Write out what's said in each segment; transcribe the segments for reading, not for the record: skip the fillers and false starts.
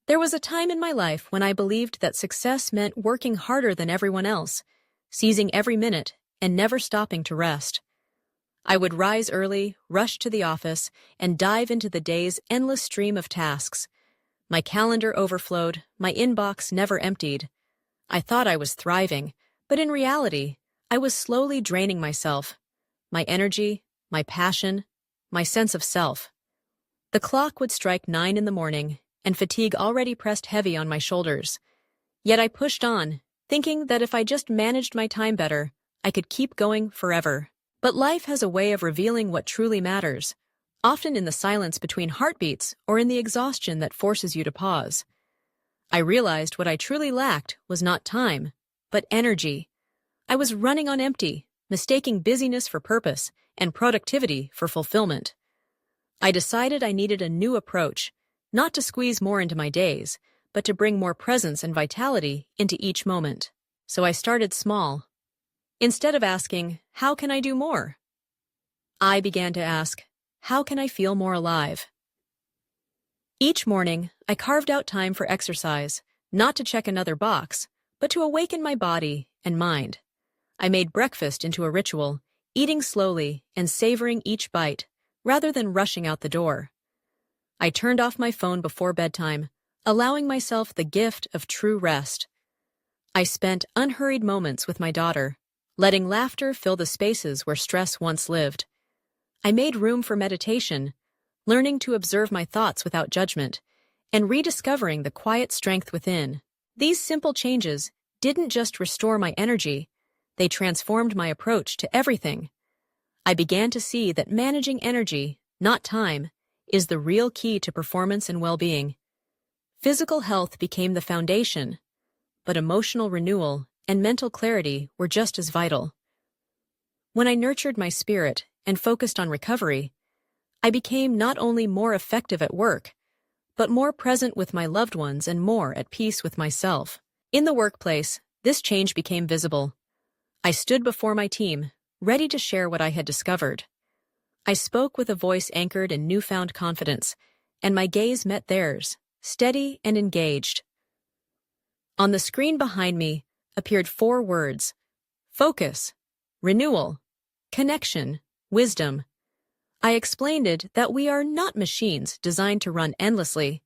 There was a time in my life when I believed that success meant working harder than everyone else, seizing every minute, and never stopping to rest. I would rise early, rush to the office, and dive into the day's endless stream of tasks. My calendar overflowed, my inbox never emptied. I thought I was thriving, but in reality, I was slowly draining myself, my energy, my passion, my sense of self. The clock would strike 9 in the morning, and fatigue already pressed heavy on my shoulders. Yet I pushed on, thinking that if I just managed my time better, I could keep going forever. But life has a way of revealing what truly matters, often in the silence between heartbeats or in the exhaustion that forces you to pause. I realized what I truly lacked was not time, but energy. I was running on empty, mistaking busyness for purpose and productivity for fulfillment. I decided I needed a new approach, not to squeeze more into my days, but to bring more presence and vitality into each moment. So I started small. Instead of asking, how can I do more? I began to ask, how can I feel more alive? Each morning, I carved out time for exercise, not to check another box, but to awaken my body and mind. I made breakfast into a ritual, eating slowly and savoring each bite, rather than rushing out the door. I turned off my phone before bedtime, allowing myself the gift of true rest. I spent unhurried moments with my daughter, letting laughter fill the spaces where stress once lived. I made room for meditation, learning to observe my thoughts without judgment, and rediscovering the quiet strength within. These simple changes didn't just restore my energy, they transformed my approach to everything. I began to see that managing energy, not time, is the real key to performance and well-being. Physical health became the foundation, but emotional renewal and mental clarity were just as vital. When I nurtured my spirit and focused on recovery, I became not only more effective at work, but more present with my loved ones and more at peace with myself. In the workplace, this change became visible. I stood before my team, ready to share what I had discovered. I spoke with a voice anchored in newfound confidence, and my gaze met theirs, steady and engaged. On the screen behind me appeared 4 words: focus, renewal, connection, wisdom. I explained it that we are not machines designed to run endlessly.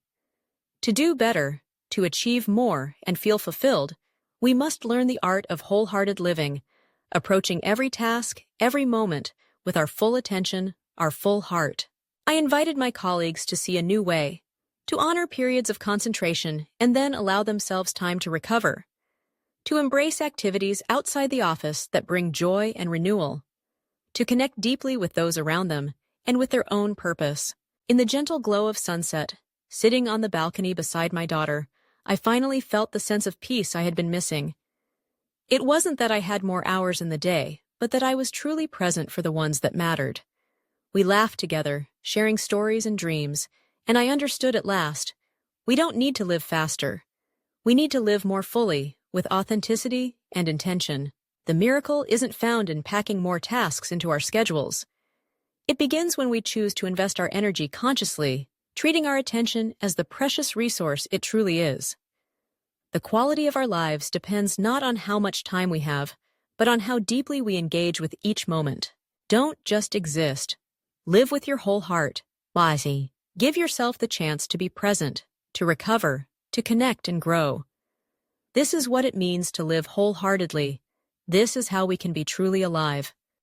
To do better, to achieve more and feel fulfilled, we must learn the art of wholehearted living, approaching every task, every moment, with our full attention, our full heart. I invited my colleagues to see a new way, to honor periods of concentration and then allow themselves time to recover, to embrace activities outside the office that bring joy and renewal, to connect deeply with those around them and with their own purpose. In the gentle glow of sunset, sitting on the balcony beside my daughter, I finally felt the sense of peace I had been missing. It wasn't that I had more hours in the day, but that I was truly present for the ones that mattered. We laughed together, sharing stories and dreams, and I understood at last, we don't need to live faster. We need to live more fully, with authenticity and intention. The miracle isn't found in packing more tasks into our schedules. It begins when we choose to invest our energy consciously, treating our attention as the precious resource it truly is. The quality of our lives depends not on how much time we have, but on how deeply we engage with each moment. Don't just exist. Live with your whole heart. Wazi. Give yourself the chance to be present, to recover, to connect and grow. This is what it means to live wholeheartedly. This is how we can be truly alive.